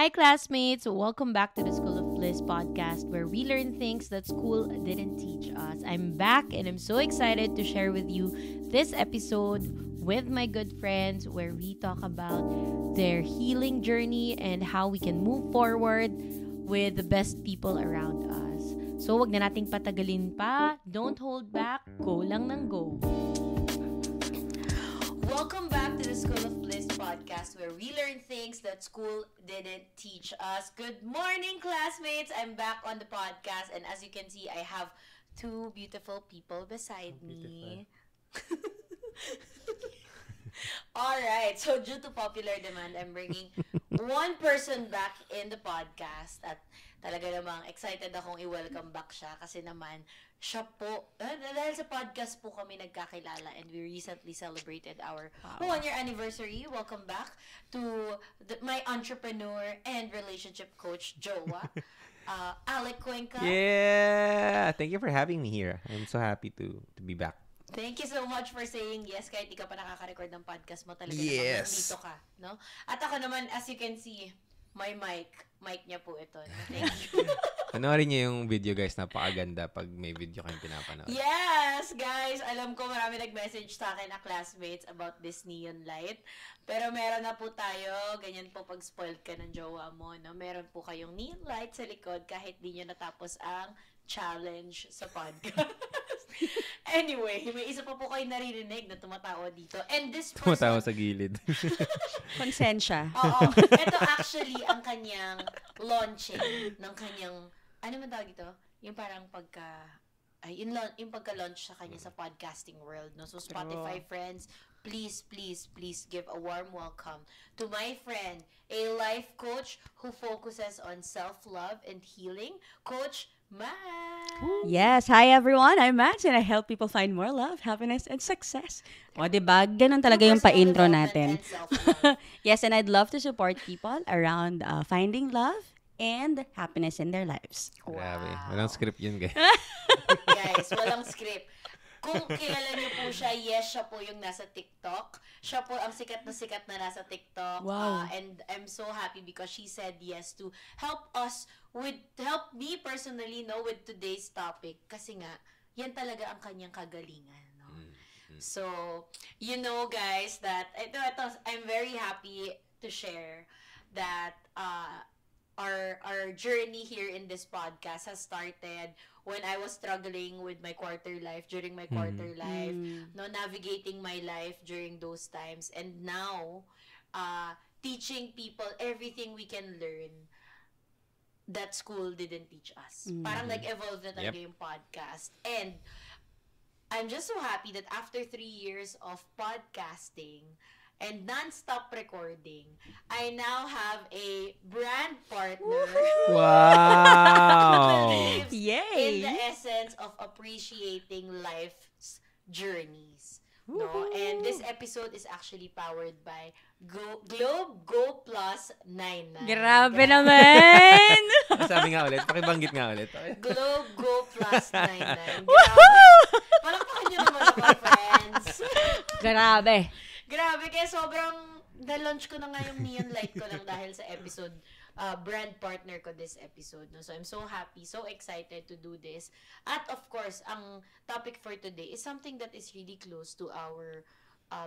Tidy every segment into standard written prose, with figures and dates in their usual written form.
Hi, classmates! Welcome back to the School of Bliss podcast, where we learn things that school didn't teach us. I'm back, and I'm so excited to share with you this episode with my good friends, where we talk about their healing journey and how we can move forward with the best people around us. So, wag na nating patagalin pa. Don't hold back. Go lang ng go. Welcome back to the School of Bliss podcast, where we learn things that school didn't teach us. Good morning, classmates! I'm back on the podcast, and as you can see, I have two beautiful people beside me. Alright, so due to popular demand, I'm bringing one person back in the podcast, at talaga namang excited akong i-welcome back siya kasi naman siya po, dahil sa podcast po kami nagkakilala, and we recently celebrated our 1-year anniversary. Welcome back to my entrepreneur and relationship coach, Jowa, Alec, Cuenca. Yeah! Thank you for having me here. I'm so happy to be back. Thank you so much for saying yes kahit di ka pa nakaka-record ng podcast mo. Talaga yes. Naman dito ka, no? At ako naman, as you can see, my mic niya po ito. No? Thank you. Panoorin niyo yung video, guys. Napakaganda pag may video kayong pinapanood. Yes, guys! Alam ko marami nag-message sa akin na classmates about this neon light. Pero meron na po tayo. Ganyan po pag spoiled ka ng jowa mo, no? Meron po kayong neon light sa likod kahit di nyo natapos ang challenge sa podcast. Anyway, may isa pa po kayo naririnig na tumatawa dito. And this person... Tumatawa sa gilid. Konsensya. Oo. Ito actually ang kanyang launching ng kanyang... Ano man tawag ito? Yung parang yung pagka-launch sa kanya sa podcasting world. No? So, Spotify friends, please give a warm welcome to my friend, a life coach who focuses on self-love and healing, Coach Madz. Yes, hi everyone, I'm Madz and I help people find more love, happiness, and success. O, diba? Ganun talaga yung pa-intro natin. Yes, and I'd love to support people around finding love and happiness in their lives. Wow. Grabe. Walang script yun, guys. Guys, walang script. Kung kilala niyo po siya, yes, siya po yung nasa TikTok. Siya po ang sikat na nasa TikTok. Wow. And I'm so happy because she said yes to help me personally, no, with today's topic. Kasi nga, yan talaga ang kanyang kagalingan, no? So, you know, guys, that ito, I'm very happy to share that our journey here in this podcast has started when I was struggling with my quarter life, during my quarter life, no, navigating my life during those times, and now, teaching people everything we can learn that school didn't teach us. Parang nag-evolve na talaga yung podcast. And I'm just so happy that after 3 years of podcasting and non-stop recording, I now have a brand partner. Wow! Who believes Yay! in the essence of appreciating life's journeys. No? And this episode is actually powered by Globe Go Plus 99. Grabe naman! Sabi nga ulit, pakibanggit nga ulit. Globe Go Plus 99. Grabe. Palakpakan nyo naman ako, friends. Grabe. Grabe, kaya sobrang na-launch ko na nga yung neon light ko lang dahil sa episode, brand partner ko this episode. No? So, I'm so happy, so excited to do this. At of course, ang topic for today is something that is really close to our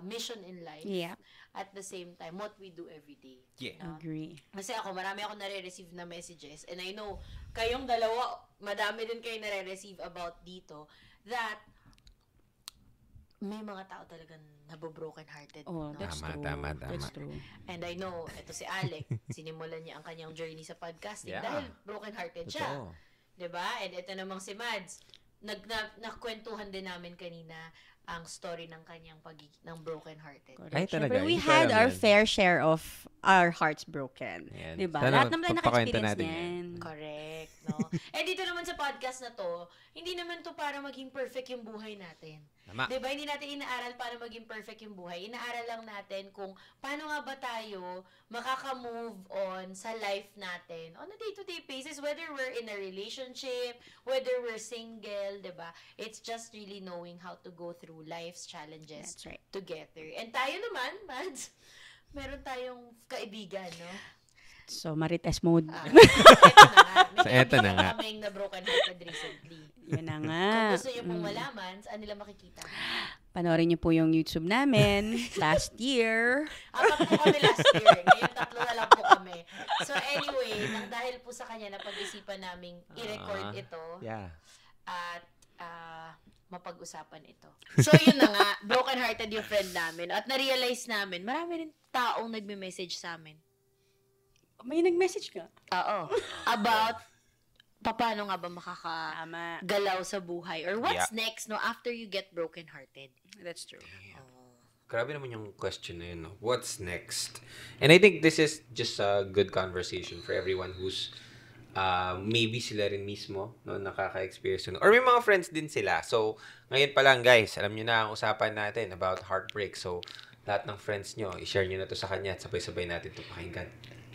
mission in life. Yeah. At the same time, what we do every day. Yeah. Agree. Kasi marami ako nare-receive na messages, and I know, kayong dalawa, madami din kayo nare-receive about dito, that may mga tao talagang nabo-broken hearted. Oh, no? that's true. Tama. That's true. And I know, ito si Alec, sinimulan niya ang kanyang journey sa podcasting dahil broken hearted siya. Totoo. 'Di ba? And ito namang si Madz, nakwentuhan din namin kanina ang story ng kanyang ng broken hearted. Ay, talaga. Siyempre, we Hindi ko had alam our yan. fair share of our hearts broken. Yan. Diba? Sana Lahat naman tayo pagpakwento naka-experience natin niyan. Correct, no? Eh dito naman sa podcast na to, hindi naman to para maging perfect yung buhay natin. Tama. Diba? Hindi natin inaaral para maging perfect yung buhay. Inaaral lang natin kung paano nga ba tayo makaka-move on sa life natin on a day-to-day basis, whether we're in a relationship, whether we're single, diba? It's just really knowing how to go through life's challenges That's right. together. And tayo naman, Madz, meron tayong kaibigan, no? So, Marites mode. Eto na nga. Kaming na broken hearted recently. Yun na nga. Kung gusto niyo pong malaman, saan nila makikita? Panoorin niyo po yung YouTube namin last year. Apat po kami last year. Ngayon 3 na lang po kami. So anyway, nang dahil po sa kanya, napag-isipan naming i-record ito. Yeah. At mapag-usapan ito. So yun na nga, broken-hearted yung friend namin. At na-realize namin, marami rin taong nagme-message sa amin. May nag-message ka? Oo. About paano nga ba makakagalaw sa buhay? Or what's next, no, after you get broken-hearted? That's true. Grabe naman yung question na yun, no? What's next? And I think this is just a good conversation for everyone who's maybe sila rin mismo, no, nakaka-experience yun. Or may mga friends din sila. So, ngayon pa lang, guys, alam nyo na ang usapan natin about heartbreak. So, lahat ng friends nyo, i-share nyo na to sa kanya at sabay-sabay natin ito pakinggan.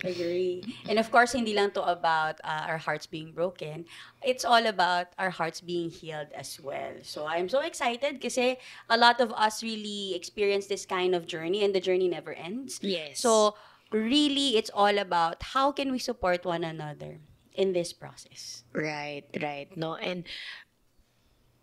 Agree. And of course, hindi lang to about our hearts being broken. It's all about our hearts being healed as well. So I'm so excited kasi a lot of us really experience this kind of journey and the journey never ends. Yes. So really, it's all about how can we support one another in this process. Right. No, and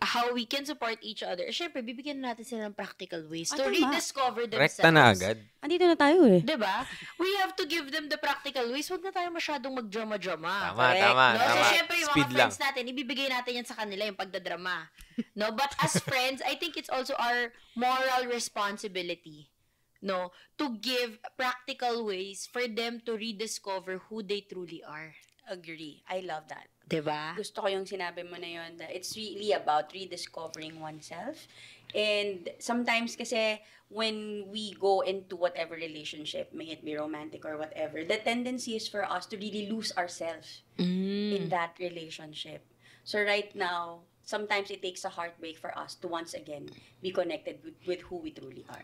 how we can support each other. Siyempre, bibigyan natin sila ng practical ways to rediscover themselves. Rekta na agad. Andito na tayo eh. Diba? We have to give them the practical ways. Huwag na tayo masyadong magdrama-drama. Tama, tama. So, syempre, yung Speed mga friends natin, ibibigay natin yan sa kanila, yung pagdadrama. No? But as friends, I think it's also our moral responsibility, no, to give practical ways for them to rediscover who they truly are. Agree. I love that. Diba? Gusto ko yung sinabi mo na yun, that it's really about rediscovering oneself. And sometimes kasi when we go into whatever relationship, may it be romantic or whatever, the tendency is for us to really lose ourselves in that relationship. So right now, sometimes it takes a heartbreak for us to once again be connected with who we truly are.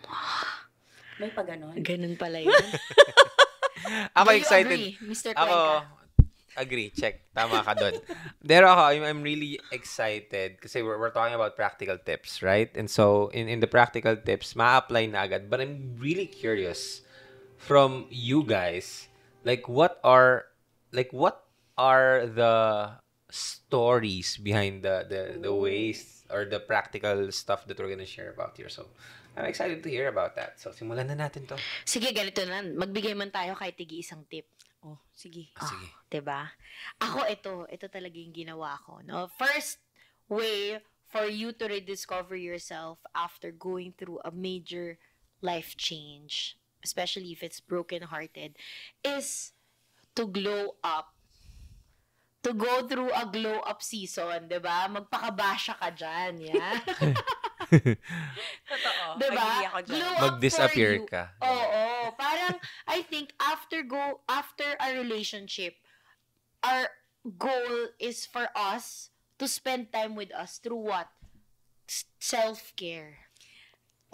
May pa ganon? Ganun pala yun. Ako Do you excited. agree, Mr. Cuenca? Agree, check. Tama ka doon. Pero ako, I'm really excited kasi we're talking about practical tips, right? And so, in the practical tips, ma-apply na agad. But I'm really curious from you guys, what are the stories behind the ways or the practical stuff that we're gonna share about here? So, I'm excited to hear about that. So, simulan na natin to. Sige, ganito na. Magbigay man tayo kahit isang tip. Oh, sige. Sige. Diba? Ako, ito talaga yung ginawa ko. No? First way for you to rediscover yourself after going through a major life change, especially if it's broken-hearted, is to glow up. To go through a glow-up season, diba? Magpakabasya ka dyan, yeah? Totoo. Diba? Agree ako dyan. Glow up Mag-disappear for you. ka. Oo. Parang, I think, after a relationship, our goal is for us to spend time with us through what? Self-care.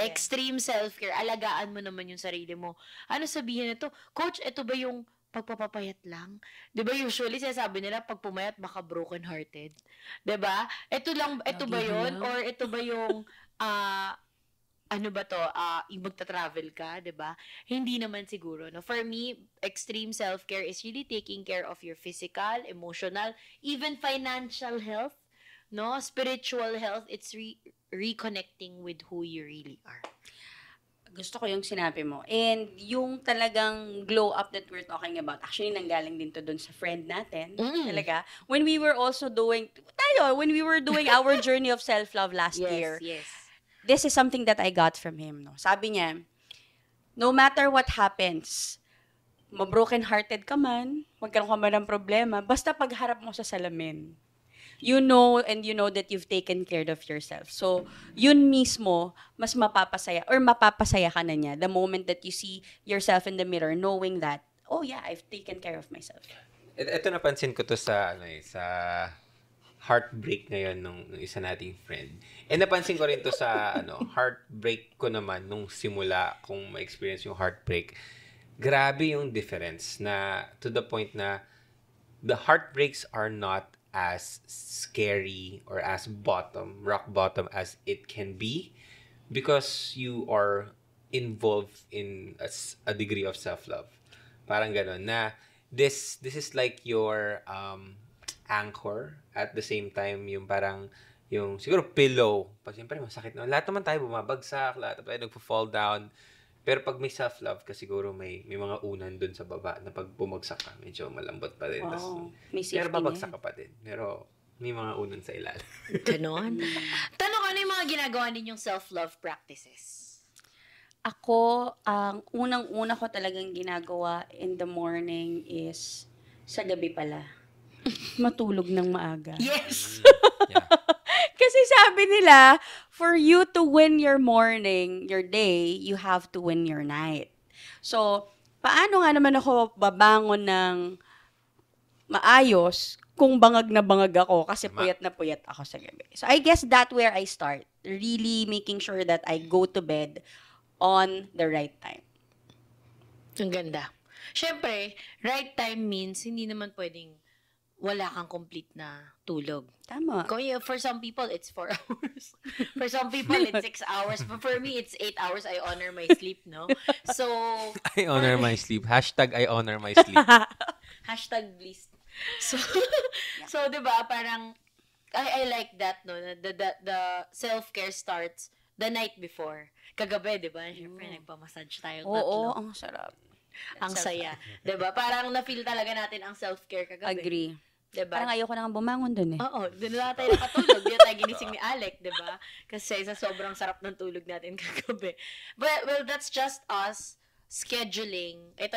Yeah. Extreme self-care. Alagaan mo naman yung sarili mo. Ano sabihin nito? Coach, ito ba yung pagpapapayat lang? 'Di ba usually sinasabi nila pag pumayat baka broken-hearted. 'Di ba? Ito ba 'yon or ito ba yung ano ba to? Yung magta-travel ka, 'di ba? Hindi naman siguro, no. For me, extreme self-care is really taking care of your physical, emotional, even financial health, no? Spiritual health. It's reconnecting with who you really are. Gusto ko yung sinabi mo. And yung talagang glow up that we're talking about, actually nanggaling din to dun sa friend natin. Talaga. When we were doing our journey of self-love last year. Yes. This is something that I got from him. No? Sabi niya, no matter what happens, mabroken-hearted ka man, magkaroon ka man ng problema, basta pagharap mo sa salamin, you know that you've taken care of yourself. So, yun mismo, mas mapapasaya ka na niya the moment that you see yourself in the mirror knowing that, oh yeah, I've taken care of myself. Ito napansin ko to sa heartbreak ngayon nung isa nating friend. And napansin ko rin to sa heartbreak ko naman nung simula kung ma-experience yung heartbreak. Grabe yung difference na to the point na the heartbreaks are not as scary or as rock bottom as it can be because you are involved in a degree of self-love. Parang gano'n na this is like your anchor at the same time yung parang yung siguro pillow. Pag siyempre masakit na. Lahat naman tayo bumabagsak, lahat tayo nagpo-fall down. Pero pag may self-love ka, siguro may mga unan dun sa baba na pag bumagsak ka, medyo malambot pa din. Tas, may safety pero babagsak ka pa din. Pero may mga unan sa ilalim. Ganon. Tanong, ano yung mga ginagawa ninyong self-love practices? Ako, ang unang-una ko talagang ginagawa in the morning is sa gabi pala. Matulog ng maaga. Yes! Yeah. Kasi sabi nila, for you to win your morning, your day, you have to win your night. So, paano nga naman ako babangon ng maayos kung bangag na bangag ako kasi puyat na puyat ako sa gabi. So, I guess that's where I start. Really making sure that I go to bed on the right time. Ang ganda. Siyempre, right time means hindi naman pwedeng wala kang complete na tulog. Tama. For some people, it's 4 hours. For some people, it's 6 hours. But for me, it's 8 hours. I honor my sleep, no? So, I honor my sleep. Hashtag I honor my sleep. hashtag Bliss. So, so, diba, parang, I like that, no? The self-care starts the night before. Kagabi, diba? Siyempre, nagpamassage tayo tatlo. Oo, ang sarap. Ang saya. Diba? Parang na-feel talaga natin ang self-care kagabi. Agree. Diba? Parang ayoko na nga bumangon dun eh. Oo, doon na tayo nakatulog. Doon tayo ginising ni Alec, di ba? Kasi sa sobrang sarap ng tulog natin kagabi. But, well, that's just us scheduling. Ito.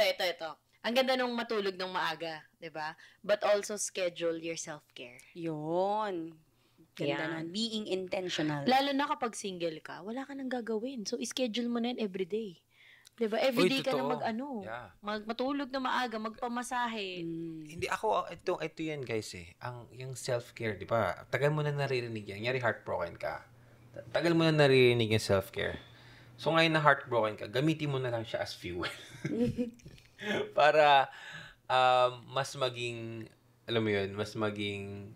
Ang ganda nung matulog ng maaga, di ba? But also schedule your self-care. Yun. Ganda Yan. nun. Being intentional. Lalo na kapag single ka, wala ka nang gagawin. So, schedule mo na yan everyday. Diba? Everyday ka na Yeah. matulog na maaga, magpamasahe. Hindi ako, ito yan guys eh. Yung self-care, di ba? Tagal mo na naririnig yan. Nyari heartbroken ka. Tagal mo na naririnig yung self-care. So ngayon na heartbroken ka, gamitin mo na lang siya as fuel. Para mas maging, alam mo yun, mas maging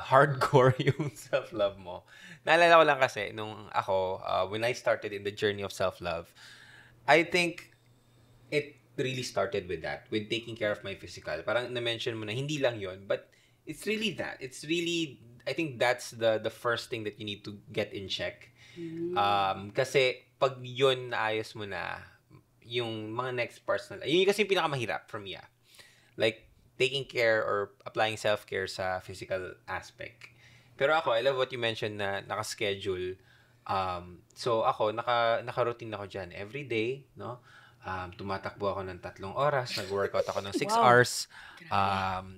hardcore yung self-love mo. Naalala ko lang kasi, nung ako, when I started in the journey of self-love, I think it really started with that, with taking care of my physical. Parang na-mention mo na, hindi lang yon, but it's really that. It's really, I think that's the first thing that you need to get in check. Kasi pag yun naayos mo na, yung mga next personal, yun kasi yung pinakamahirap for me. Like, taking care or applying self-care sa physical aspect. Pero ako, I love what you mentioned na naka-schedule. So ako, naka-routine ako dyan. Every day, no? Tumatakbo ako ng 3 oras. Nag-workout ako ng 6 hours.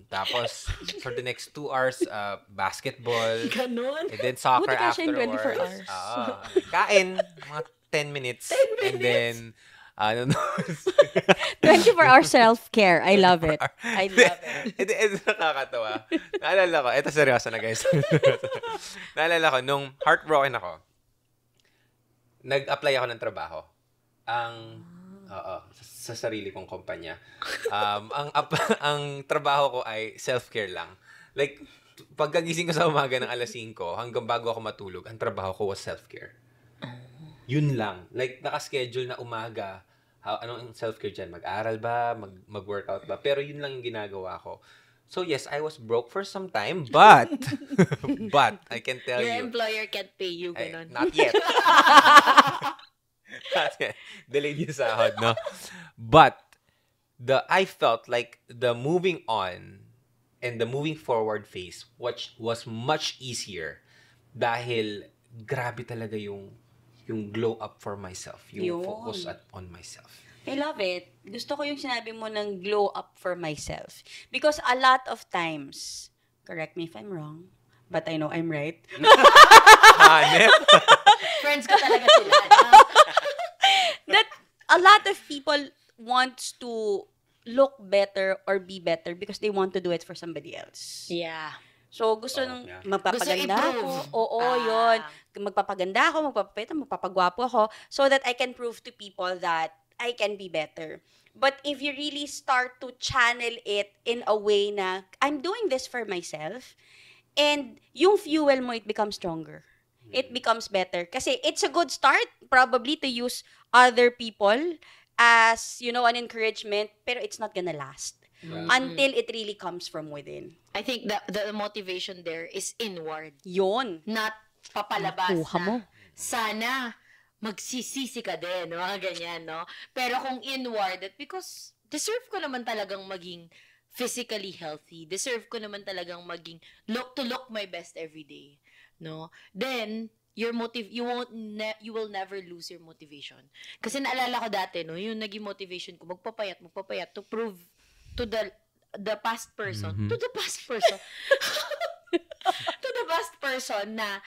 Tapos, for the next 2 hours, basketball. Ganon. And then soccer Buti ka siya in afterwards. 24 hours. Kain, mga 10 minutes. 10 minutes. And then, 24-hour self-care. I love it. I love it. Ito nakakatawa. Naalala ko, ito seryoso na guys. Naalala ko, nung heartbroken ako, nag-apply ako ng trabaho. Sa sarili kong kumpanya. Ang trabaho ko ay self-care lang. Like, pagkagising ko sa umaga ng 5:00 hanggang bago ako matulog, ang trabaho ko was self-care. Yun lang. Like, nakaschedule na umaga. Anong self-care dyan? Mag-aral ba? Mag-workout ba? Pero yun lang yung ginagawa ko. So, yes, I was broke for some time, but I can tell Your you. employer can't pay you, ganon. Not yet. Not yet. Delayed yung sahod, no? But, I felt like the moving on and the moving forward phase was much easier dahil grabe talaga yung glow up for myself. Yung focus on myself. I love it. Gusto ko yung sinabi mo ng glow up for myself. Because a lot of times, correct me if I'm wrong, but I know I'm right. Friends ko talaga sila. That a lot of people wants to look better or be better because they want to do it for somebody else. Yeah. So, gusto nung magpapaganda Gusto ako. i-prove. Oo, yun. Magpapaganda ako, magpapagwapo ako so that I can prove to people that I can be better. But if you really start to channel it in a way na, I'm doing this for myself, and yung fuel mo, it becomes stronger. It becomes better. Kasi it's a good start, probably, to use other people as, an encouragement, pero it's not gonna last. Yeah. Until it really comes from within. I think the motivation there is inward. Yun. Not papalabas Nakuha mo. na sana magsisisi ka din, mga ganyan, no? Pero kung inward, that because deserve ko naman talagang maging physically healthy. Deserve ko naman talagang maging look my best every day, no? Then you will never lose your motivation. Kasi naalala ko dati, no, yung naging motivation ko, magpapayat to prove to the past person, to the past person na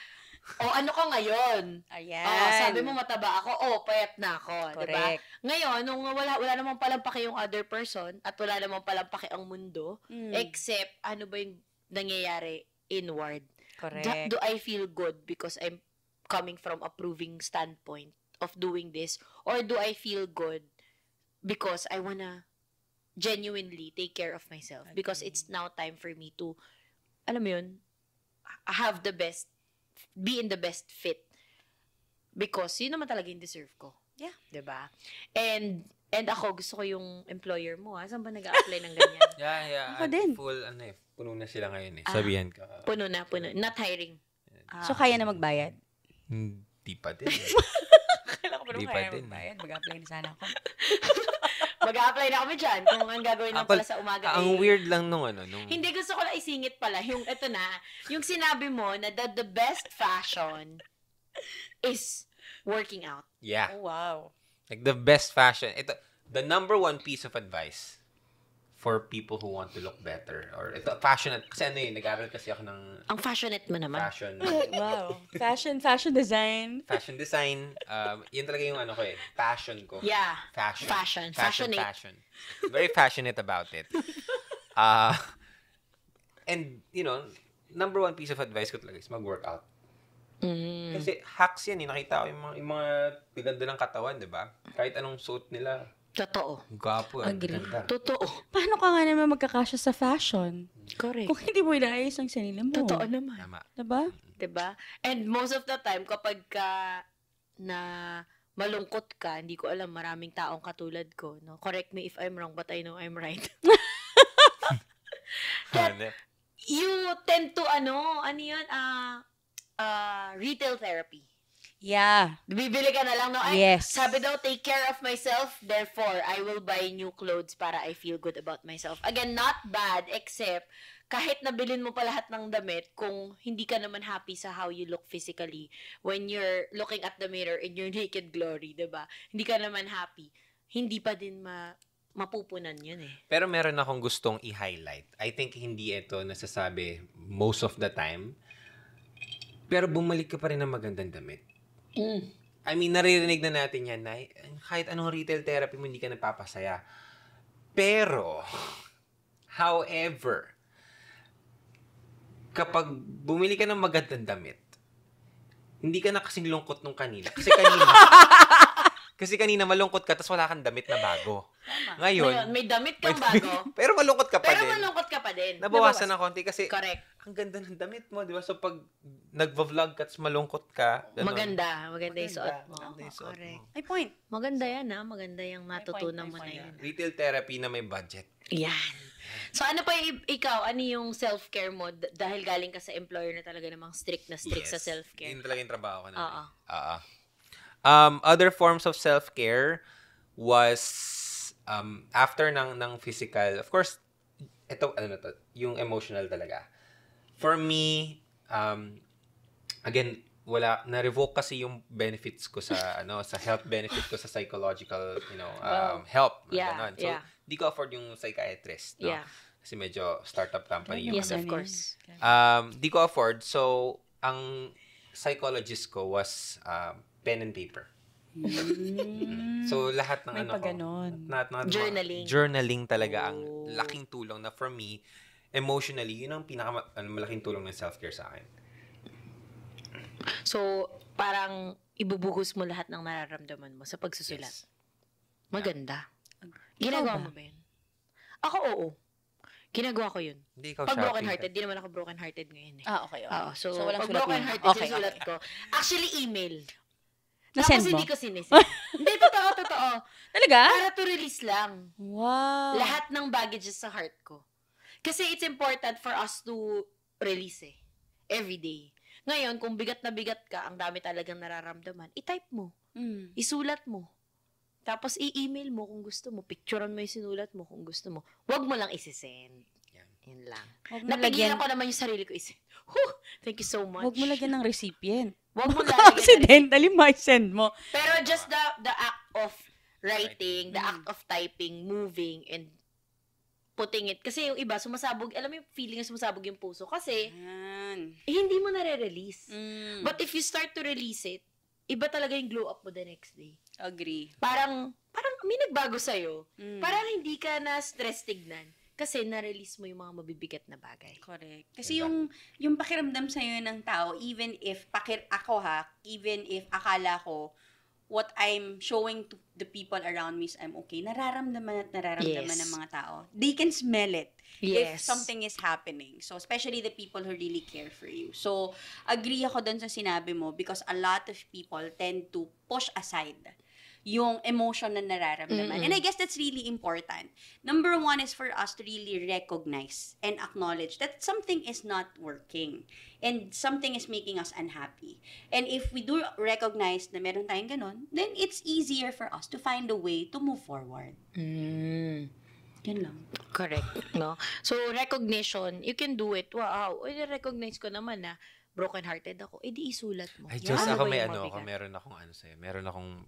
ano ka ngayon? Ayan. Sabi mo mataba ako, payat na ako, 'di ba? Correct. Ngayon, nung wala namang palampaki yung other person at wala namang palampaki ang mundo, except ano ba yung nangyayari inward. Correct. Do I feel good because I'm coming from a proving standpoint of doing this, or do I feel good because I wanna genuinely take care of myself because it's now time for me to, alam mo yun, be in the best fit because yun naman talaga yung deserve ko. Yeah. 'Di ba? And ako, gusto ko yung employer mo, Saan ba nag-a-apply ng ganyan? Yeah. Ako din. Full, puno na sila ngayon eh. Sabihan ka. Puno na. Not hiring. So, kaya na magbayad? Hindi pa din. Kailan ko pa Di naman pa kaya din. magbayad? Mag-apply na sana ako. Mag-a-apply na kami dyan kung ang gagawin lang pala sa umaga. Ang weird lang nung Hindi, gusto ko lang isingit pala. Yung sinabi mo na the best fashion is working out. Yeah. Oh, wow. Like the best fashion. The number one piece of advice for people who want to look better or passionate. Kasi nag-aaral kasi ako ng Ang fashionate mo naman. fashion. Wow. Fashion design. Fashion design. Yun talaga yung ko eh. Passion ko. Yeah. Fashion. Fashionate. Very passionate about it. And, number one piece of advice ko talaga is mag-workout. Kasi hacks yan eh. Nakita ko yung mga gaganda ng katawan, di ba? Kahit anong suot nila. Totoo. Gwapo. Agree. Ganda. Totoo. Paano ka nga naman magkakasya sa fashion? Correct. Kung hindi mo inaayos ang sarili mo. Totoo naman. Tama. Diba? Diba? And most of the time, kapag na malungkot ka, hindi ko alam, maraming taong katulad ko, no? Correct me if I'm wrong, but I know I'm right. You tend to, retail therapy. Yeah. Bibili ka na lang, no? Yes. Sabi daw, take care of myself, therefore, I will buy new clothes para I feel good about myself. Again, not bad, except, kahit nabilin mo pa lahat ng damit, kung hindi ka naman happy sa how you look physically, when you're looking at the mirror in your naked glory, diba? Hindi ka naman happy. Hindi pa din mapupunan yun eh. Pero meron akong gustong i-highlight. I think hindi ito nasasabi most of the time. Pero bumalik ka pa rin ng magandang damit. I mean, naririnig na natin yan na kahit anong retail therapy mo, hindi ka napapasaya. Pero, however, kapag bumili ka ng magandang damit, hindi ka na kasing lungkot nung kanina. Kasi kanina malungkot ka, tapos wala kang damit na bago. Ngayon, may damit kang bago. pero malungkot ka pa din. Nabawasan ng konti kasi correct. Ang ganda ng damit mo, di ba? So, pag nagva-vlog ka, tapos malungkot ka, ganun. Maganda yung suot mo. Maganda yung suot Correct. mo. May point. Maganda yan, Maganda yung natutunan mo na yan. Retail therapy na may budget. Yan. So, ano pa ikaw? Ano yung self-care mo? Dahil galing ka sa employer na talaga namang strict sa self-care. Yun talaga yung trabaho ko na. Oo. Other forms of self-care was after ng physical, of course, ito, yung emotional talaga. For me, again, na-revoke kasi yung benefits ko sa health benefits ko sa psychological, help. Yeah, So, di ko afford yung psychiatrist, no? Yeah. Kasi medyo startup company yung Yes, of course. di ko afford. So, ang psychologist ko was pen and paper. So, lahat ng May paganon. journaling talaga ang laking tulong na for me, emotionally, yun ang malaking tulong ng self-care sa akin. So, parang ibubuhos mo lahat ng nararamdaman mo sa pagsusulat. Yes. Maganda. Ikaw Ginagawa ba? mo ba yun? Ako, oo. Ginagawa ko yun. Hindi ikaw Pag shopping. broken-hearted, di naman ako broken-hearted ngayon eh. Okay. Oo, so walang pag sulat broken-hearted, muna. Okay. sinusulat ko. Actually, email. Na-send Tapos mo? hindi ko sinisend. Hindi, totoo. Talaga? Para to release lang. Wow. Lahat ng baggages sa heart ko. Kasi it's important for us to release every day. Ngayon, kung bigat na bigat ka, ang dami talagang nararamdaman, i-type mo. Isulat mo. Tapos i-email mo kung gusto mo. Picturean mo yung sinulat mo kung gusto mo. Huwag mo lang isi-send. Yan lang. Napigilan ko naman yung sarili ko isi. Thank you so much. Huwag mo lagyan ng recipient. Huwag mo lagyan Accidentally, may send mo. Pero just the act of writing, the act of typing, moving, and putting it. Kasi yung iba, sumasabog, alam mo yung feeling na sumasabog yung puso. Kasi, hindi mo nare-release. But if you start to release it, iba talaga yung glow up mo the next day. Agree. Parang may nagbago sa'yo. Parang hindi ka na stress tignan. Kasi na-release mo yung mga mabibigat na bagay. Correct. Kasi yung pakiramdam sa'yo ng tao, even if even if akala ko, what I'm showing to the people around me is I'm okay, nararamdaman ng mga tao. They can smell it if something is happening. So, especially the people who really care for you. So, agree ako dun sa sinabi mo because a lot of people tend to push aside yung emotion na nararamdaman. And I guess that's really important. Number one is for us to really recognize and acknowledge that something is not working and something is making us unhappy. And if we do recognize na meron tayong ganun, then it's easier for us to find a way to move forward. Yan lang. Correct. No? So, recognition, you can do it. Wow, recognize ko naman na broken-hearted ako. Di isulat mo. Ay, Diyos, ako meron akong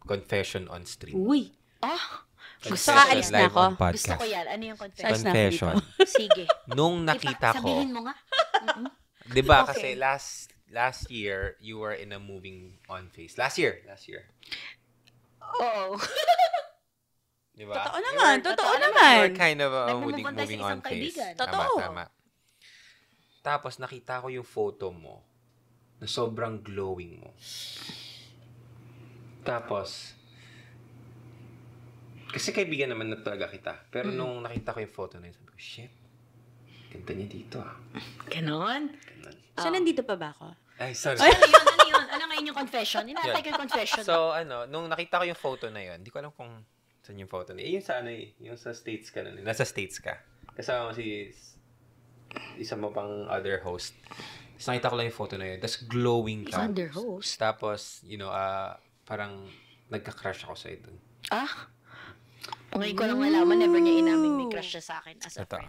confession on stream. Uy. Gusto aalis na ako. Gusto ko yan. Ano yung Confession. Sige. Nung nakita ko. Sabihin mo nga. Diba, kasi last year, you were in a moving on phase. Last year. Oo. Diba? Totoo naman. You were kind of moving on phase. Totoo. Tama. Tapos, nakita ko yung photo mo na sobrang glowing mo. Tapos, kasi kaibigan naman na talaga kita. Pero nung nakita ko yung photo na yun, sabi ko, shit, ganda niya dito Ganon? So, nandito pa ba ako? Ay, sorry. Ano yun? Ano ngayon yung confession? Inaatay ko yung confession. So, nung nakita ko yung photo na yun, hindi ko alam kung saan yung photo na yun. Yung sa yung sa States ka na. Nasa States ka. Kasama mo si isa mo pang other host. Tapos nakita ko lang yung photo na yun. Tapos glowing ka. Other host? Tapos, parang nagka-crush ako sa'yo dun. Ngayon ko lang malaman, never niya inamin may crush siya sa akin as a friend.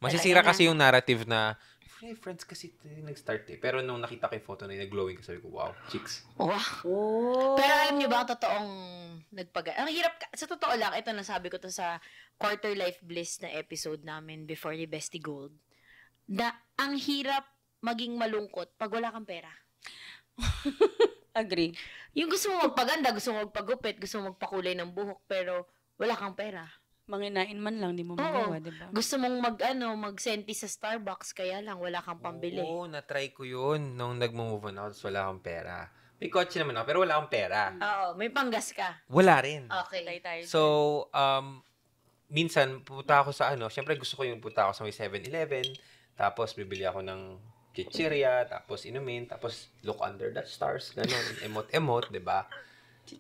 Masisira kasi yung narrative na, friends kasi nag-start Pero nung nakita ko yung photo na yun, glowing ka, sabi ko, wow, chicks. Wow. Oh. Pero alam niyo ba, totoong ang hirap, sa totoo lang, ito nasabi ko to sa Quarter Life Bliss na episode namin before the Bestie Gold, na ang hirap maging malungkot pag wala kang pera. Agree. Yung gusto mo magpaganda, gusto mo magpagupit, gusto mo magpakulay ng buhok, pero wala kang pera. Manginain man lang, di mo magawa, di ba? Gusto mong mag-senti sa Starbucks, kaya lang wala kang pambili. Oo, na-try ko yun nung nag-move on ako, wala akong pera. May kotse naman ako, pero wala akong pera. Oo, may panggas ka. Wala rin. Okay. So, minsan, pupunta ako sa syempre gusto ko yung pupunta ako sa may 7-Eleven, tapos bibili ako ng chichirya, tapos inumin, tapos look under the stars, gano'n, emot-emot, diba?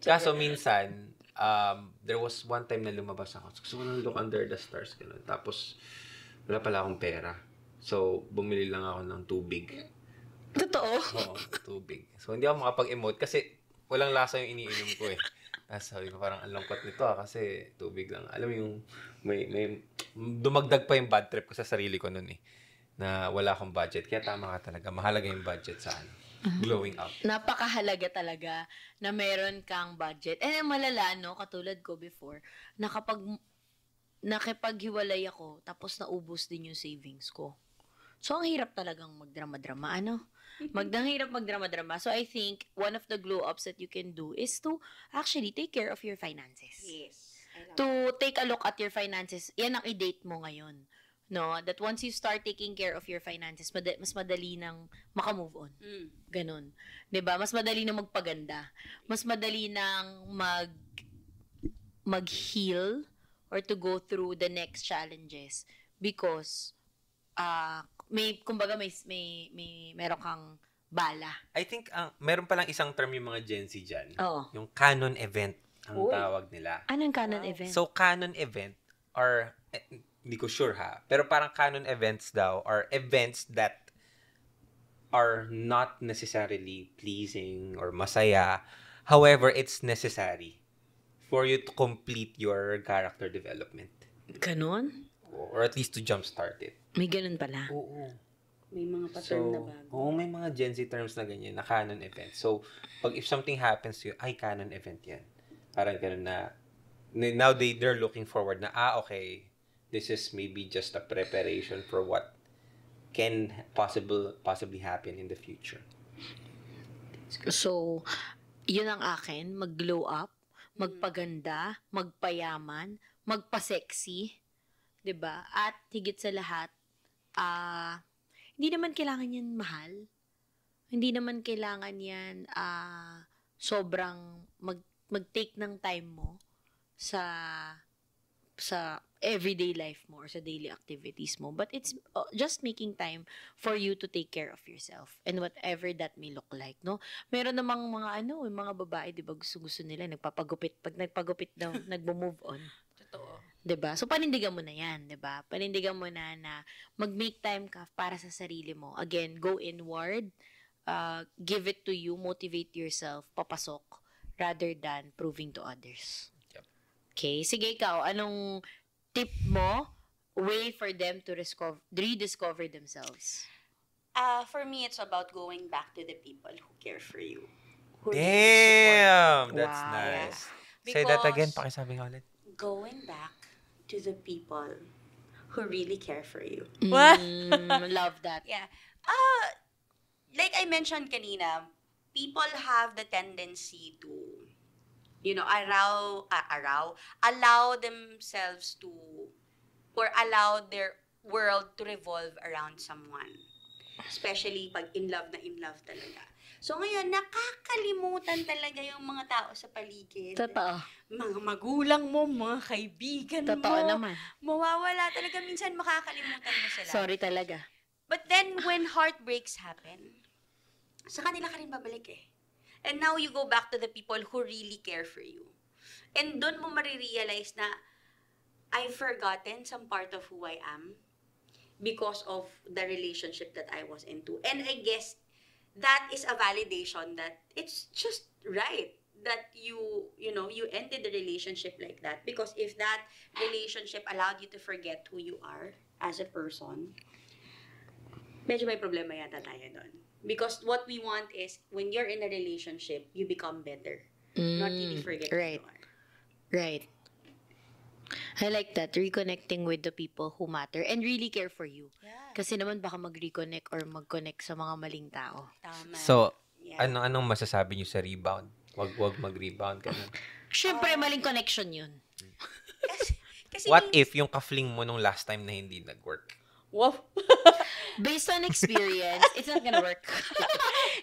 Kaso minsan, there was one time na lumabas ako. Gusto ko lang look under the stars, gano'n. Tapos, wala pala akong pera. So, bumili lang ako ng tubig. Totoo? Oo, tubig. So, hindi ako makapag-emote kasi walang lasa yung iniinom ko Tapos sabi ko parang ang lungkot nito kasi tubig lang. Alam mo yung may dumagdag pa yung bad trip ko sa sarili ko noon na wala akong budget. Kaya tama ka talaga. Mahalaga yung budget sa glowing up. Napakahalaga talaga na meron kang budget. And malala, katulad ko before, na kapag nakipaghiwalay ako, tapos naubos din yung savings ko. So, ang hirap talagang magdrama-drama, Hirap magdrama-drama. So, I think one of the glow-ups that you can do is to actually take care of your finances. Yes. To take a look at your finances. Yan ang i-date mo ngayon. No? That once you start taking care of your finances, mas madali nang makamove on. Ganon. 'Di ba? Mas madali nang magpaganda. Mas madali nang mag-heal or to go through the next challenges because meron kang bala. I think, meron palang isang term yung mga Gen Z dyan. Oo. Yung canon event ang Uy. tawag nila. Anong canon event? So, canon event are, hindi ko sure ha, pero parang canon events daw are events that are not necessarily pleasing or masaya. However, it's necessary for you to complete your character development. Ganon? Or at least to jumpstart it. May ganun pala. Oo. May mga pattern na bago. May mga Gen Z terms na ganyan, na canon event. So, if something happens to you, ay, canon event yan. Parang ganun na, now they're looking forward na, okay, this is maybe just a preparation for what can possibly happen in the future. So, yun ang akin, mag-glow up, magpaganda, magpayaman, magpa-sexy, 'di ba? At higit sa lahat, hindi naman kailangan yan mahal. Hindi naman kailangan yan sobrang mag-take ng time mo sa everyday life mo or sa daily activities mo. But it's just making time for you to take care of yourself and whatever that may look like, no? Meron namang mga yung mga babae, 'di ba, gusto nila nagpapagupit. Pag nagpagupit daw, nagmo-move on. Totoo. 'Di ba? So panindigan mo na 'yan, 'di ba? Panindigan mo na mag-make time ka para sa sarili mo. Again, go inward, give it to you, motivate yourself, papasok rather than proving to others. Yep. Okay, sige ikaw, anong tip mo, way for them to rediscover themselves? For me, it's about going back to the people who care for you. Who Damn! really support you. That's Wow. nice. Yeah. Say that again, Because pakisabi nga ulit. going back to the people who really care for you. Love that. Yeah. Like I mentioned kanina, people have the tendency to, allow themselves to, or allow their world to revolve around someone. Especially pag in love talaga. So ngayon, nakakalimutan talaga yung mga tao sa paligid. Totoo. Mga magulang mo, mga kaibigan Totoo mo. naman. Mawawala talaga. Minsan makakalimutan mo sila. Sorry talaga. But then, when heartbreaks happen, sa kanila ka rin babalik eh. And now, you go back to the people who really care for you. And doon mo marirealize na, I've forgotten some part of who I am because of the relationship that I was into. And I guess, that is a validation that it's just right that you ended the relationship like that. Because if that relationship allowed you to forget who you are as a person, medyo may problema yata tayo doon. Because what we want is, when you're in a relationship, you become better. Not really forget who you are. Right. I like that. Reconnecting with the people who matter and really care for you. Yeah. Kasi naman baka mag-reconnect or mag-connect sa mga maling tao. Tama. So, Yeah. anong masasabi niyo sa rebound? Wag mag-rebound ka na. Siyempre, maling connection yun. Kasi What if yung ka-fling mo nung last time na hindi nag-work? Wow. Based on experience, it's not gonna work.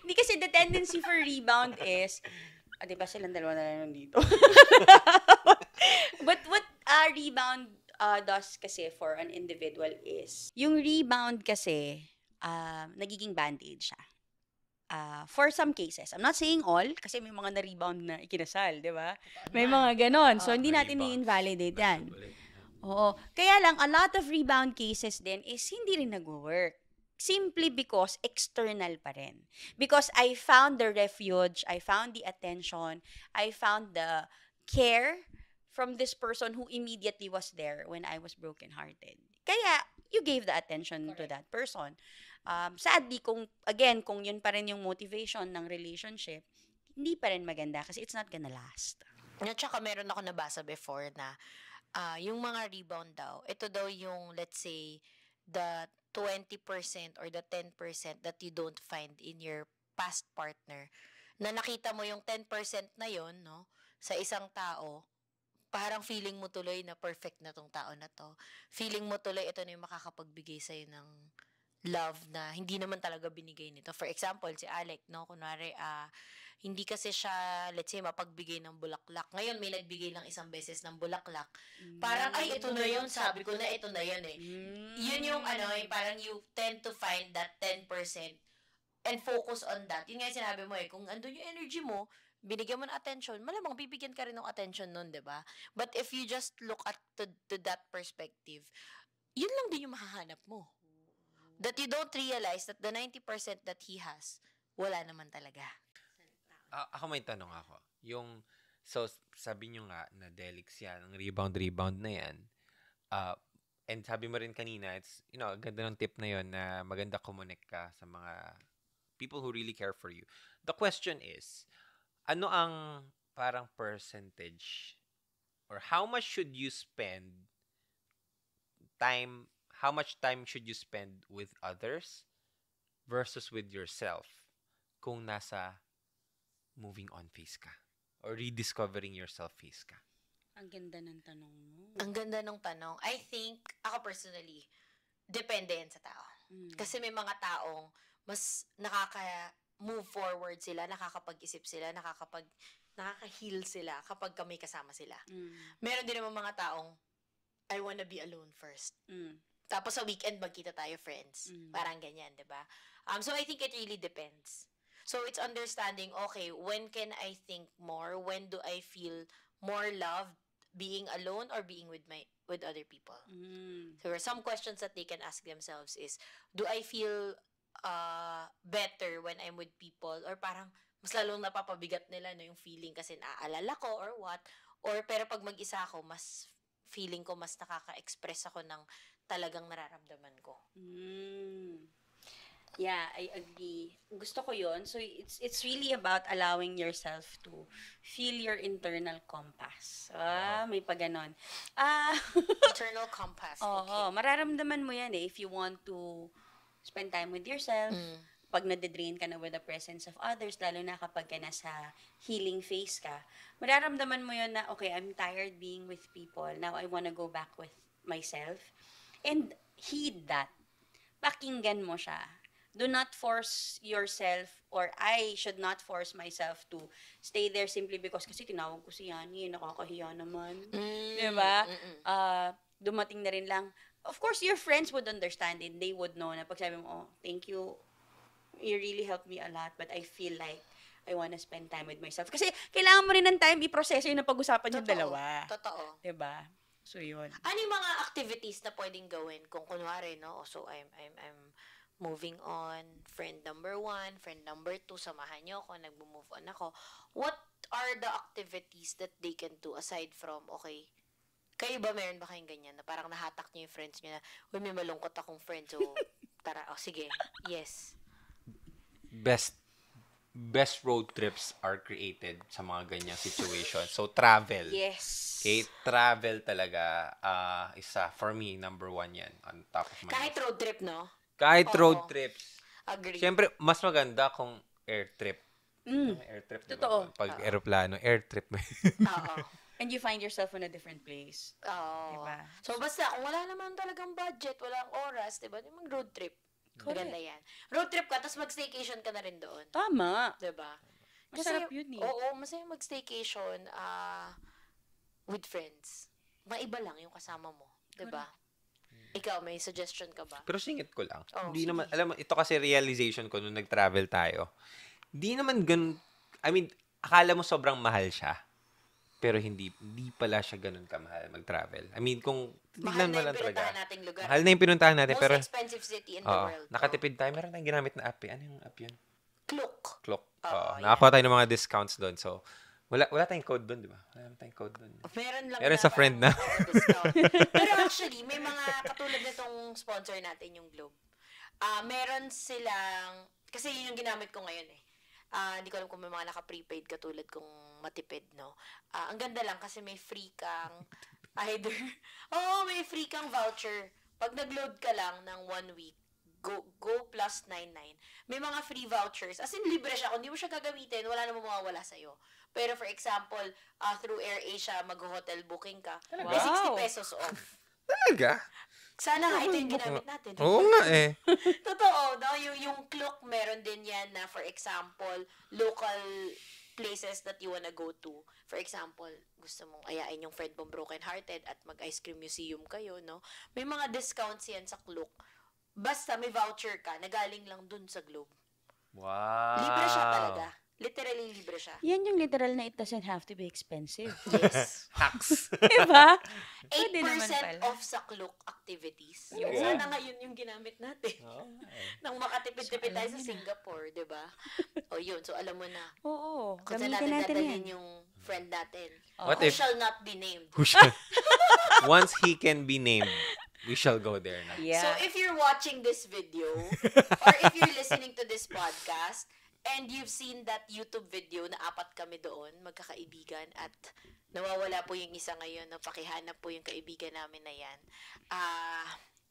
Hindi kasi the tendency for rebound is, di ba silang dalawa na lang dito? But what a rebound does kasi for an individual is, yung rebound kasi, nagiging band-aid siya. For some cases. I'm not saying all, kasi may mga na-rebound na ikinasal, di ba? May mga ganon. So, hindi natin i-invalidate yan. Oo. Kaya lang, a lot of rebound cases din is hindi rin nag-work. Simply because external pa rin. Because I found the refuge, I found the attention, I found the care from this person who immediately was there when I was brokenhearted. Kaya, you gave the attention to that person. Sadly, kung yun pa rin yung motivation ng relationship, hindi pa rin maganda kasi it's not gonna last. At saka meron ako nabasa before na yung mga rebound daw, ito daw yung, let's say, the 20% or the 10% that you don't find in your past partner, na nakita mo yung 10% na yon, no, sa isang tao, parang feeling mo tuloy na perfect na tong tao na to. Feeling mo tuloy ito na yung makakapagbigay sa'yo ng love na hindi naman talaga binigay nito. For example, si Alec, no, kunwari, hindi kasi siya, let's say, mapagbigay ng bulaklak. Ngayon, may nagbigay lang isang beses ng bulaklak. Parang, ay, ito na yun. Sabi ko na, ito na yun eh. Yun yung, parang you tend to find that 10% and focus on that. Yun nga yung sinabi mo kung andun yung energy mo, binigyan mo ng attention, malamang bibigyan ka rin ng attention nun, di ba? But if you just look at to that perspective, yun lang din yung mahahanap mo. That you don't realize that the 90% that he has, wala naman talaga. Ako may tanong ako. So, sabi nyo nga na Delix yan, ang rebound na yan. And sabi mo rin kanina, it's, ganda ng tip na yon na maganda connect ka sa mga people who really care for you. The question is, ano ang parang percentage or how much should you spend how much time should you spend with others versus with yourself kung nasa moving on phase ka or rediscovering yourself phase ka? Ang ganda ng tanong mo. Ang ganda ng tanong. I think, ako personally, depende yan sa tao. Kasi may mga taong mas nakaka-move forward sila, nakakapag-isip sila, nakaka-heal sila kapag may kasama sila. Meron din naman mga taong, I wanna be alone first. Tapos sa weekend, magkita tayo, friends. Parang ganyan, diba? So I think it really depends. So it's understanding, okay, when can I think more? When do I feel more loved being alone or being with other people? So there are some questions that they can ask themselves is, do I feel better when I'm with people? Or parang mas lalong napapabigat nila yung feeling kasi naaalala ko or what? Or pero pag mag-isa ako, mas feeling ko mas nakaka-express ako ng talagang nararamdaman ko. Yeah, I agree. Gusto ko yun. So, it's really about allowing yourself to feel your internal compass. May pa ganon. Internal compass. Oo, mararamdaman mo yan if you want to spend time with yourself. Pag nade-drain ka na with the presence of others, lalo na kapag ka nasa healing phase ka, mararamdaman mo yun na, okay, I'm tired being with people. Now, I wanna go back with myself. And heed that. Pakinggan mo siya. Do not force yourself, or I should not force myself to stay there simply because kasi tinawag ko si Yani, nakakahiya naman. Diba? Dumating na rin lang. Of course, your friends would understand it. They would know na pag sabi mo, thank you, you really helped me a lot, but I feel like I wanna spend time with myself. Kasi kailangan mo rin ng time i-proseso yung napag-usapan yung dalawa. Totoo. Diba? So, yun. Ano yung mga activities na pwedeng gawin kung kunwari, no? So, I'm moving on, friend number 1, friend number 2, samahan niyo ako, nag-move on ako. What are the activities that they can do aside from, okay, kayo ba, meron ba kayong ganyan na parang nahatak niyo yung friends niyo na, uy, may malungkot akong friend, so, tara, sige, yes. Best road trips are created sa mga ganyang situation. So, travel. Yes. Okay, travel talaga, isa, for me, number 1 yan, on top of my Kahit road trip, no? Kahit road trips. Agree. Siyempre, mas maganda kung air trip. Air trip, diba? Totoo. Pag aeroplano, air trip. Oo. And you find yourself in a different place. Oo. Diba? So, basta, kung wala naman talagang budget, walang oras, diba? Yung mag-road trip. Maganda yan. Road trip ka, tapos mag-staycation ka na rin doon. Tama. Diba? Masarap yun eh. Oo, masaya mag-staycation with friends. Maiba lang yung kasama mo. Diba? Ikaw, may suggestion ka ba? Pero singit ko lang. Oh, Hindi sige. naman, alam mo, ito kasi realization ko nung nag-travel tayo. Hindi naman ganun, I mean, akala mo sobrang mahal siya. Pero hindi pala siya ganun kamahal mag-travel. I mean, kung Mahal tignan mo na lang yung talaga. pinuntahan nating lugar. Mahal na yung pinuntahan natin. Most Pero, expensive city in the world. nakatipid tayo. Meron tayong ginamit na app eh. Ano yung app yun? Klook. Clock. Oo, Nakakuha tayo ng mga discounts doon. So, wala tayong code doon, di ba? Wala tayong code doon. Meron lang Meron sa friend na. discount. Pero actually, may mga katulad nitong sponsor natin, yung Globe. Meron silang, kasi yun yung ginamit ko ngayon eh. Hindi ko alam kung may mga naka-prepaid katulad kung matipid, no? Ang ganda lang kasi may free kang either, may free kang voucher. Pag nag-load ka lang ng 1 week, go plus 99. May mga free vouchers. As in, libre siya. Kung di mo siya gagamitin, wala namang mawawala sa'yo. Pero for example, through AirAsia, mag-hotel booking ka, may 60 pesos off. Talaga? Sana nga ito yung ginamit natin. Oo nga eh. Totoo, no? Yung Klook, meron din yan na, for example, local places that you wanna go to. For example, gusto mong ayain yung friend mong broken-hearted at mag-ice cream museum kayo, no? May mga discounts yan sa Klook. Basta may voucher ka, nagaling lang dun sa Globe. Wow. Libre siya talaga. Literally libre siya. Yan yung literal na it doesn't have to be expensive. Yes. Hacks. Diba? Pwede naman 8% pala. off sa Klook activities. Talaga? Sana ngayon yung ginamit natin. Oh. Nang makatipid-tipid tayo sa Singapore, di ba? O yun, so alam mo na. Oo. Kung saan Gamitin natin natin dadalhin yan. yung friend natin. What Who if- shall not be named. Once he can be named, we shall go there na. Yeah. So if you're watching this video, or if you're listening to this podcast, and you've seen that YouTube video na 4 kami doon, magkakaibigan, at nawawala po yung isa ngayon, na pakihanap po yung kaibigan namin na yan.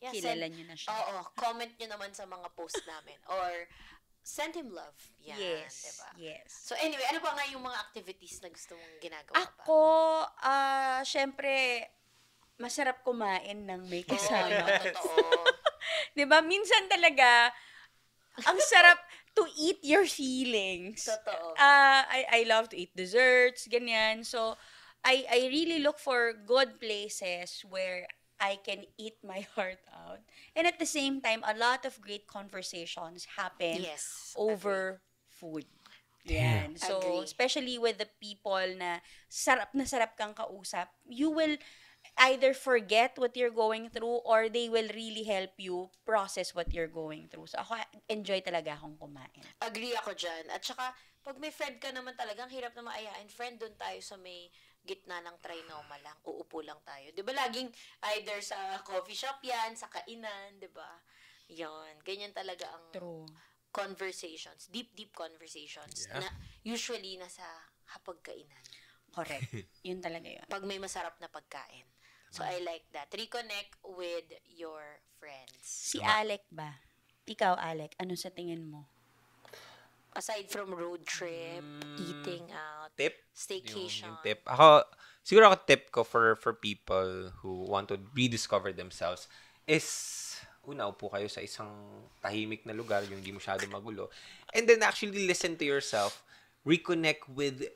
Yeah, Kilala nyo na siya. Oo, comment nyo naman sa mga post namin. Or send him love. Yan, Yes. diba? Yes. So anyway, ano pa nga yung mga activities na gusto mong ginagawa pa? Ako, syempre, masarap kumain ng may Oo, kasama. yun, totoo. Diba? Minsan talaga, ang sarap to eat your feelings. Totoo. I love to eat desserts, ganyan. So, I really look for good places where I can eat my heart out. And at the same time, a lot of great conversations happen Yes. over food. Yan. So, Agree. especially with the people na sarap kang kausap, you will either forget what you're going through or they will really help you process what you're going through. So, ako, enjoy talaga akong kumain. Agree ako dyan. At saka, pag may friend ka naman talagang hirap na maayain, friend, doon tayo sa may gitna ng trinoma lang. Uupo lang tayo. Di ba laging either sa coffee shop yan, sa kainan, di ba? Yan. Ganyan talaga ang True. conversations. Deep conversations. Yeah. Na usually nasa hapagkainan. Correct. Yun talaga yun. Pag may masarap na pagkain. So, I like that. Reconnect with your friends. Si Alec ba? Ikaw, Alec, ano sa tingin mo? Aside from road trip, eating out, Tip? staycation. Yung tip. Siguro ako tip ko for people who want to rediscover themselves is, una, upo kayo sa isang tahimik na lugar, yung hindi masyado magulo. And then actually listen to yourself, reconnect with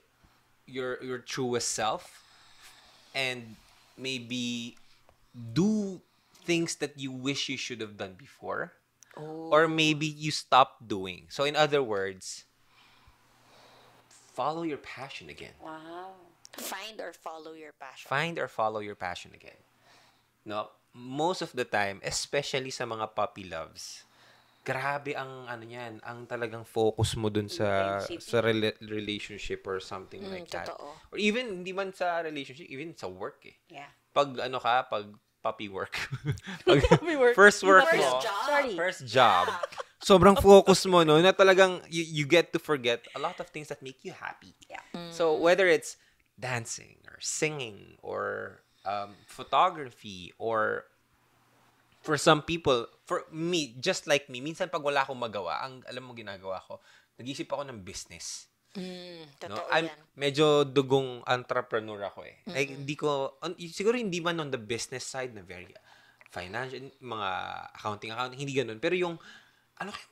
your truest self, and maybe do things that you wish you should have done before. Or maybe you stopped doing. So in other words, follow your passion again. Wow. Find or follow your passion. Find or follow your passion again. No, most of the time, especially sa mga puppy loves, grabe ang ano niyan, ang talagang focus mo dun sa relationship or something like that. Totoo. Or even hindi man sa relationship, even sa work eh. Yeah. Pag puppy work. Puppy work. First work First mo. job. Sorry. First job. Sobrang focus mo, no? Na talagang you get to forget a lot of things that make you happy. Yeah. So, whether it's dancing or singing or photography or for some people, for me, just like me, minsan pag wala akong magawa, alam mo ginagawa ko, nag-isip ako ng business. No? Totoo I'm yan. medyo dugong entrepreneur ako eh. Like, siguro hindi man on the business side na very financial, mga accounting, hindi ganun. Pero yung, ano kaya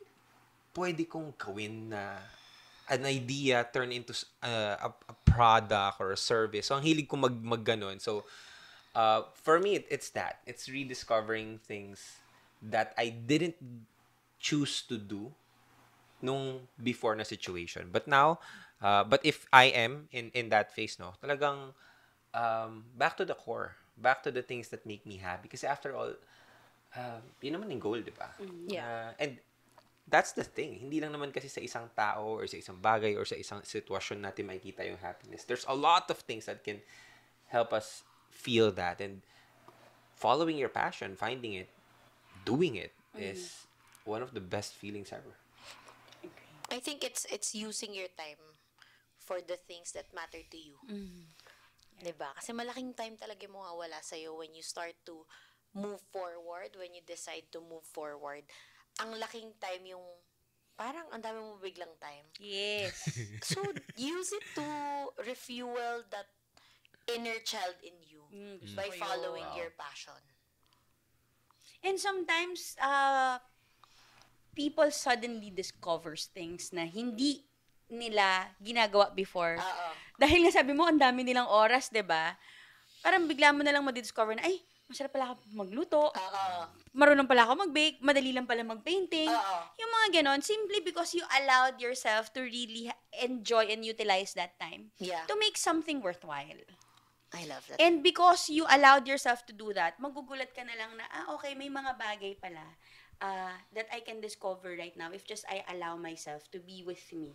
pwede kong gawin na an idea turn into a product or a service. So, ang hilig ko mag ganun. So, for me, it's that. It's rediscovering things that I didn't choose to do nung before na situation. But now, but if I am in that phase, no, talagang back to the core. Back to the things that make me happy. Kasi after all, yun naman yung goal, di ba? Yeah. And that's the thing. Hindi lang naman kasi sa isang tao or sa isang bagay or sa isang sitwasyon natin makikita yung happiness. There's a lot of things that can help us feel that. And following your passion, finding it, doing it is one of the best feelings ever. I think it's using your time for the things that matter to you. Diba? Kasi malaking time talaga mo mawawala sa'yo when you start to move forward, when you decide to move forward. Ang laking time yung, parang ang dami mo biglang time. Yes. So, use it to refuel that inner child in you by following your passion. And sometimes, people suddenly discovers things na hindi nila ginagawa before. Oo. Dahil nga sabi mo, ang dami nilang oras, 'di ba? Parang bigla mo na lang ma-discover na, ay, masarap pala ako magluto, Oo. marunong pala ako mag-bake, madali lang pala mag-painting. Oo. Yung mga ganon, simply because you allowed yourself to really enjoy and utilize that time Yeah. to make something worthwhile. I love that. And because you allowed yourself to do that, magugulat ka na lang na, okay, may mga bagay pala that I can discover right now if just I allow myself to be with me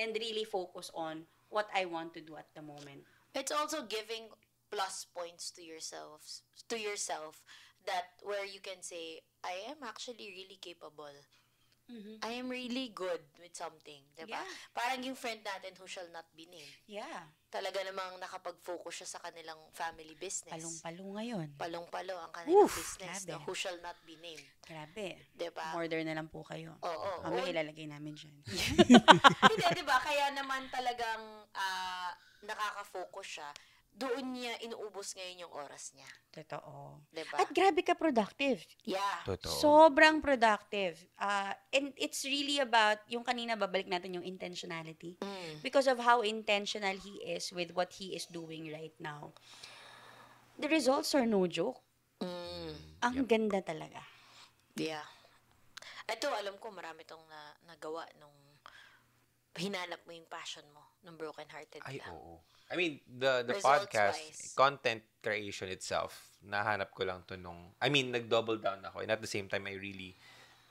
and really focus on what I want to do at the moment. It's also giving plus points to yourself that where you can say, I am actually really capable. I am really good with something, diba? Yeah. Parang yung friend natin who shall not be named. Yeah. Talaga namang nakapag-focus siya sa kanilang family business. Palong-palo ngayon. Palong-palo ang kanilang Oof, business, grabe. no? Who shall not be named. Grabe. Diba? Order na lang po kayo. Oo. Kami ilalagay namin dyan. Hindi, diba? Kaya naman talagang nakaka-focus siya. Doon niya inuubos ngayon yung oras niya. Totoo. Diba? At grabe ka productive. Yeah. Totoo. Sobrang productive. And it's really about, yung kanina babalik natin yung intentionality. Because of how intentional he is with what he is doing right now. The results are no joke. Ang ganda talaga. Yeah. Ito, alam ko marami tong nagawa nung hinanap mo yung passion mo nung broken-hearted Ay, lang. oo. I mean, the Results podcast, wise. content creation itself, nahanap ko lang to nung, nag-double down ako. And at the same time, I really,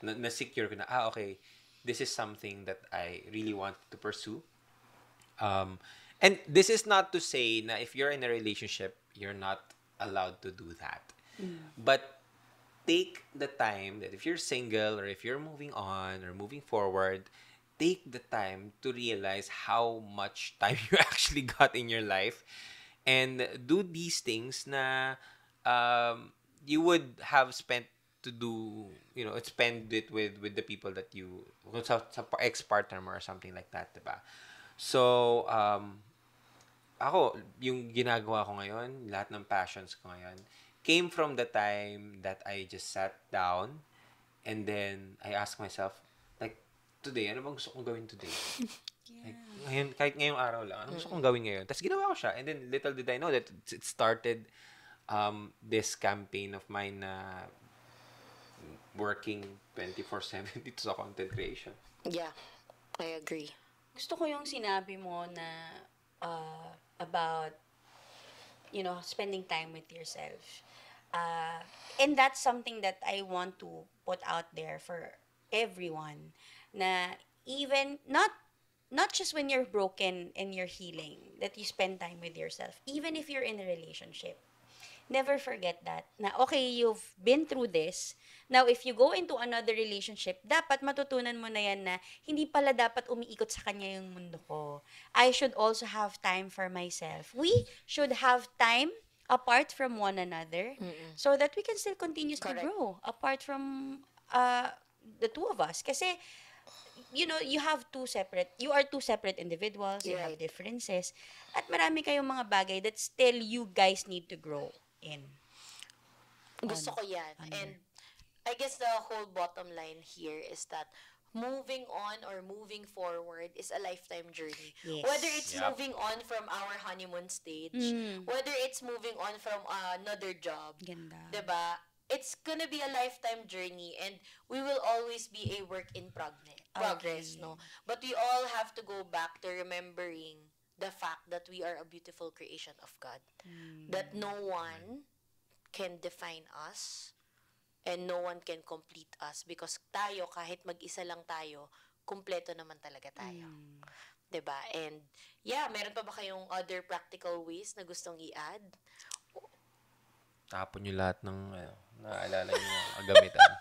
na-secure ko na, okay, this is something that I really want to pursue. And this is not to say na if you're in a relationship, you're not allowed to do that. But take the time that if you're single or if you're moving on or moving forward, take the time to realize how much time you actually got in your life and do these things na you would have spent to do, spend it with the people that you, sa ex-partner mo or something like that, diba? So, ako, yung ginagawa ko ngayon, lahat ng passions ko ngayon, came from the time that I just sat down and then I asked myself, today, ano bang gusto kong gawin today? Like, ngayon, kahit ngayong araw lang, ano gusto kong gawin ngayon? Tapos ginawa ko siya. And then, little did I know that it started this campaign of mine na working 24/7 dito sa content creation. Yeah, I agree. Gusto ko yung sinabi mo na about, spending time with yourself. And that's something that I want to put out there for everyone. Na even, not just when you're broken and you're healing, that you spend time with yourself. Even if you're in a relationship, never forget that. Na, okay, you've been through this. Now, if you go into another relationship, dapat matutunan mo na yan na hindi pala dapat umiikot sa kanya yung mundo ko. I should also have time for myself. We should have time apart from one another so that we can still continue to grow apart from the two of us. Kasi, you are two separate individuals, you have differences, at marami kayong mga bagay that still you guys need to grow in. Gusto ko yan. And I guess the whole bottom line here is that moving on or moving forward is a lifetime journey. Yes. Whether it's moving on from our honeymoon stage, whether it's moving on from another job, Ganda. diba? It's gonna be a lifetime journey and we will always be a work in progress, no? But we all have to go back to remembering the fact that we are a beautiful creation of God. That no one can define us and no one can complete us because tayo, kahit mag-isa lang tayo, kumpleto naman talaga tayo. Diba? And yeah, meron pa ba kayong other practical ways na gustong i-add? Tapon nyo lahat ng, naalala nyo ang gamitan.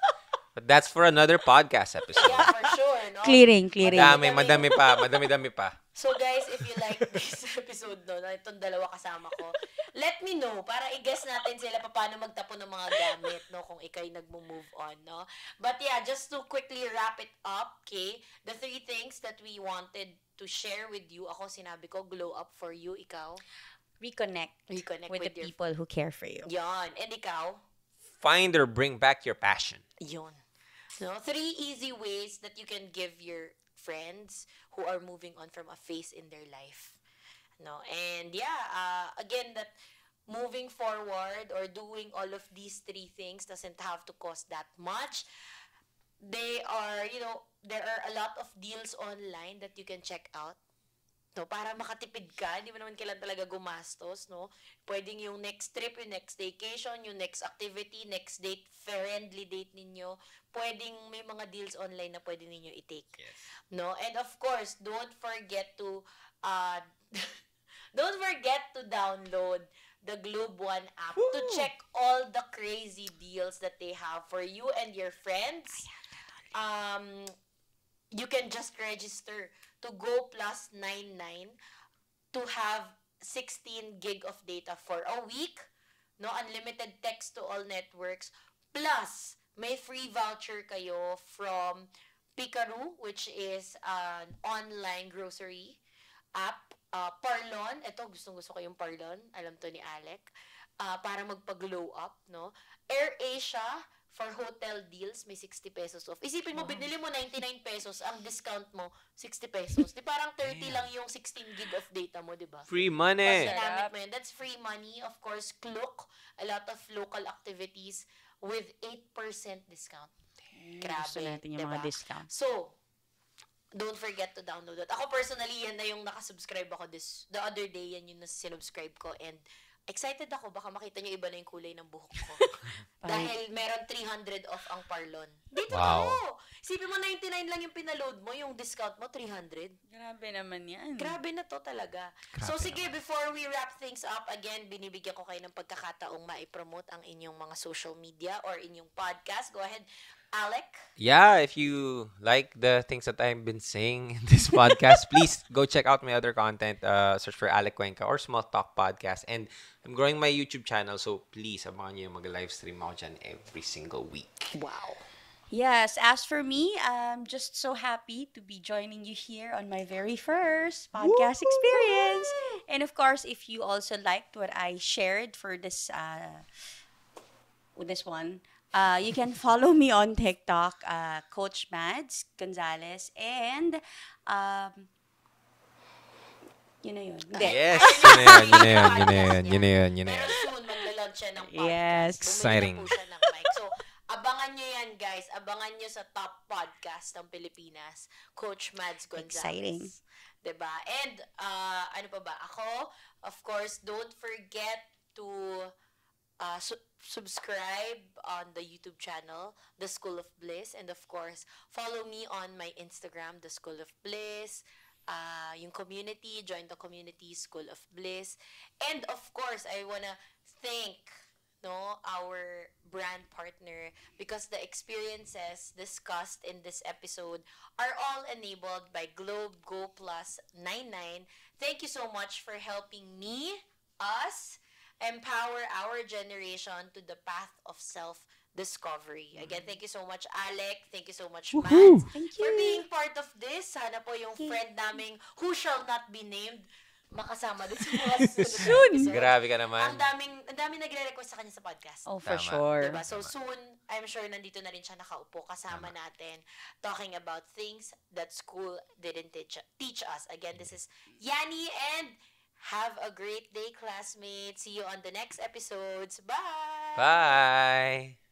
But that's for another podcast episode. Yeah, for sure, no? Clearing. Madami pa. So guys, if you like this episode, no, na itong dalawa kasama ko, let me know para i-guess natin sila paano magtapon ng mga gamit, no, kung ikay nagmo-move on, no? But yeah, just to quickly wrap it up, okay? The 3 things that we wanted to share with you, ako sinabi ko, glow up for you, ikaw? Reconnect with the your people who care for you. Yon. And ikaw? Find or bring back your passion. Yon. No, 3 easy ways that you can give your friends who are moving on from a phase in their life. No, and yeah, again, that moving forward or doing all of these three things doesn't have to cost that much. They are, there are a lot of deals online that you can check out. No, para makatipid ka, hindi mo naman kailan talaga gumastos, no? Pwedeng yung next trip, yung next vacation, yung next activity, next date, friendly date ninyo. Pwedeng may mga deals online na pwede ninyo i-take. Yes. No? And of course, don't forget to don't forget to download the Globe One app to check all the crazy deals that they have for you and your friends. You can just register to Go Plus 99 to have 16 gig of data for a week, no, unlimited text to all networks, plus may free voucher kayo from Picaru, which is an online grocery app. Parlon, ito gustong-gusto ko yung Parlon, alam to ni Alec, para magpa-glow up, no? AirAsia, for hotel deals, may 60 pesos off. Isipin mo, binili mo 99 pesos, ang discount mo, 60 pesos. Di parang 30 lang yung 16 gig of data mo, di ba? Free money! Pag ginamit mo yun, that's free money. Of course, Klook, a lot of local activities with 8% discount. Grabe, Gusto natin yung diba? mga discount. So, don't forget to download it. Ako personally, yan na yung nakasubscribe ako the other day, yan yung sinubscribe ko. And excited ako, baka makita nyo iba na yung kulay ng buhok ko. Dahil meron 300 off ang Parlon. Dito ako! Isipin mo, 99 lang yung pinaload mo, yung discount mo, 300. Grabe naman yan. Grabe na to talaga. So sige, before we wrap things up, again, binibigyan ko kayo ng pagkakataong maipromote ang inyong mga social media or inyong podcast. Go ahead, Alec. Yeah, if you like the things that I've been saying in this podcast, please go check out my other content. Search for Alec Cuenca or Small Talk Podcast. And I'm growing my YouTube channel, so please, abangan nyo yung mag-live stream ako dyan every single week. Wow. Yes, as for me, I'm just so happy to be joining you here on my very first podcast experience. And of course, if you also liked what I shared for this one, you can follow me on TikTok, Coach Madz, Gonzales, and yun na yun. Hindi. Yes! Yun na yun. Pero soon, magla-launch siya ng podcast. Yes. Exciting. Bumili na po siya ng mic. So, abangan nyo yan, guys. Abangan nyo sa top podcast ng Pilipinas. Coach Madz Gonzales. Exciting. Diba? And, ano pa ba? Ako, of course, don't forget to subscribe on the YouTube channel, The School of Bliss. And of course, follow me on my Instagram, The School of Bliss. Yung community, join the community, School of Bliss. And of course, I wanna thank our brand partner because the experiences discussed in this episode are all enabled by Globe Go Plus 99. Thank you so much for helping us, empower our generation to the path of self-discovery. Again, thank you so much, Alec. Thank you so much, Madz, for being part of this. Sana po yung friend naming who shall not be named makasama din sa mga susunod na episode. Grabe ka naman. Ang daming nagre-request sa kanya sa podcast. Oh, for Tama. sure. Diba? So soon, I'm sure nandito na rin siya nakaupo kasama natin talking about things that school didn't teach us. Again, this is Yani and have a great day, classmates. See you on the next episodes. Bye! Bye!